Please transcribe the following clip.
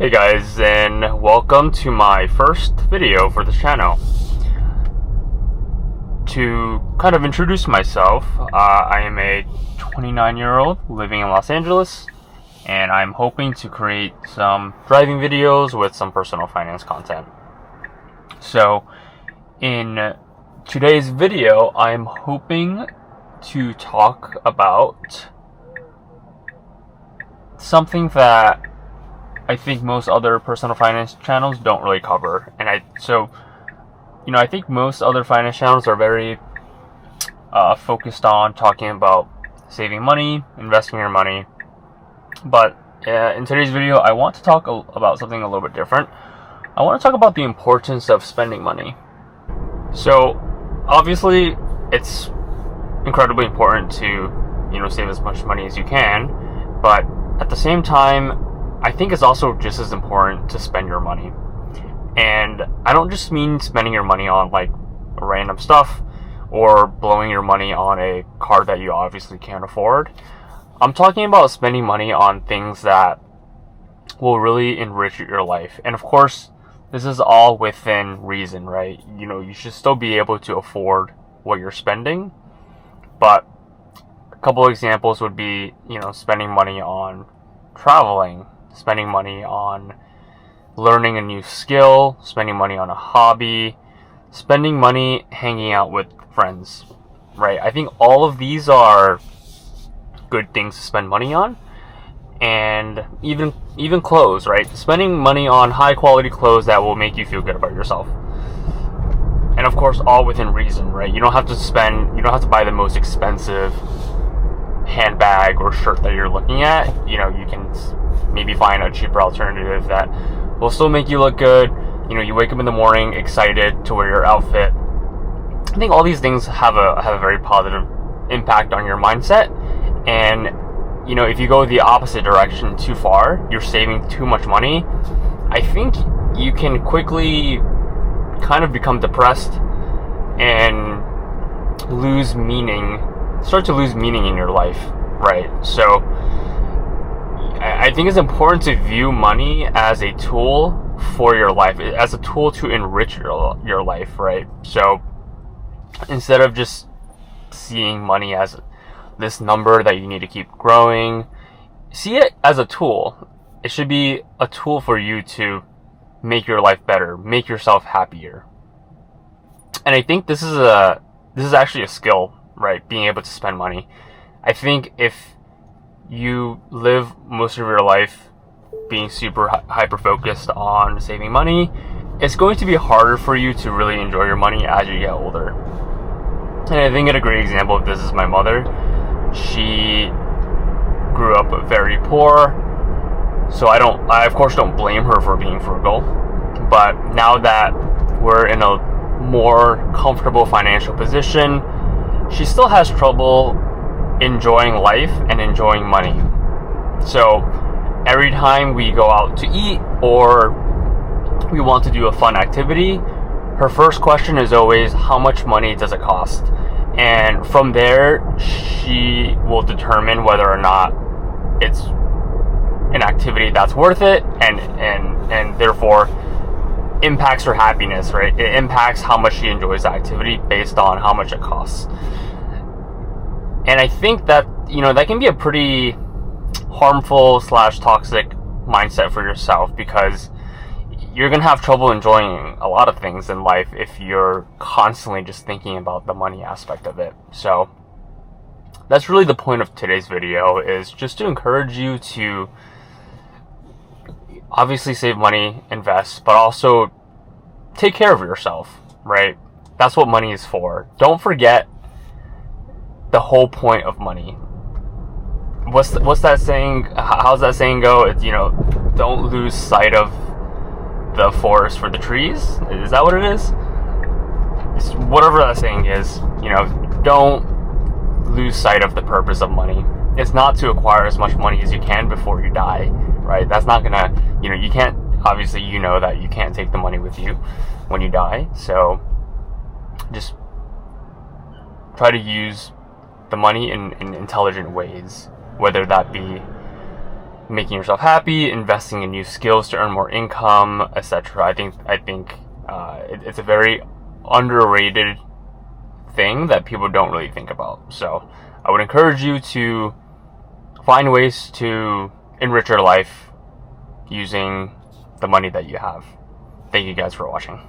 Hey guys, and welcome to my first video for this channel. To kind of introduce myself, I am a 29-year-old living in Los Angeles, and I'm hoping to create some driving videos with some personal finance content. So, in today's video, I'm hoping to talk about something that I think most other personal finance channels don't really cover. And I think most other finance channels are very focused on talking about saving money, investing your money. But in today's video, I want to talk about something a little bit different. I want to talk about the importance of spending money. So obviously, it's incredibly important to save as much money as you can, but at the same time, I think it's also just as important to spend your money. And I don't just mean spending your money on like random stuff or blowing your money on a card that you obviously can't afford. I'm talking about spending money on things that will really enrich your life. And of course, this is all within reason, right? You should still be able to afford what you're spending. But a couple of examples would be, spending money on traveling, spending money on learning a new skill, spending money on a hobby, spending money hanging out with friends, right? I think all of these are good things to spend money on. And even clothes, right? Spending money on high quality clothes that will make you feel good about yourself. And of course, all within reason, right? You don't have to buy the most expensive handbag or shirt that you're looking at. You can maybe find a cheaper alternative that will still make you look good. You wake up in the morning excited to wear your outfit. I think all these things have a very positive impact on your mindset. And if you go the opposite direction too far, you're saving too much money, I think you can quickly kind of become depressed and start to lose meaning in your life, right? So I think it's important to view money as a tool for your life, as a tool to enrich your life, right? So instead of just seeing money as this number that you need to keep growing, see it as a tool. It should be a tool for you to make your life better, make yourself happier. And I think this is actually a skill, right? Being able to spend money. I think if you live most of your life being super hyper focused on saving money, it's going to be harder for you to really enjoy your money as you get older. And I think a great example of this is my mother. She grew up very poor, so I of course don't blame her for being frugal. But now that we're in a more comfortable financial position, she still has trouble enjoying life and enjoying money. So every time we go out to eat or we want to do a fun activity, her first question is always, how much money does it cost? And from there, she will determine whether or not it's an activity that's worth it and therefore impacts her happiness, right? It impacts how much she enjoys the activity based on how much it costs. And I think that, that can be a pretty harmful / toxic mindset for yourself, because you're going to have trouble enjoying a lot of things in life if you're constantly just thinking about the money aspect of it. So that's really the point of today's video, is just to encourage you to obviously save money, invest, but also take care of yourself, right? That's what money is for. Don't forget the whole point of money. What's that saying? How's that saying go? It's, don't lose sight of the forest for the trees. Is that what it is? It's whatever that saying is. Don't lose sight of the purpose of money. It's not to acquire as much money as you can before you die, right? That's not gonna, you can't, obviously that you can't take the money with you when you die. So just try to use the money in intelligent ways, whether that be making yourself happy, investing in new skills to earn more income, etc. I think it's a very underrated thing that people don't really think about. So I would encourage you to find ways to enrich your life using the money that you have. Thank you guys for watching.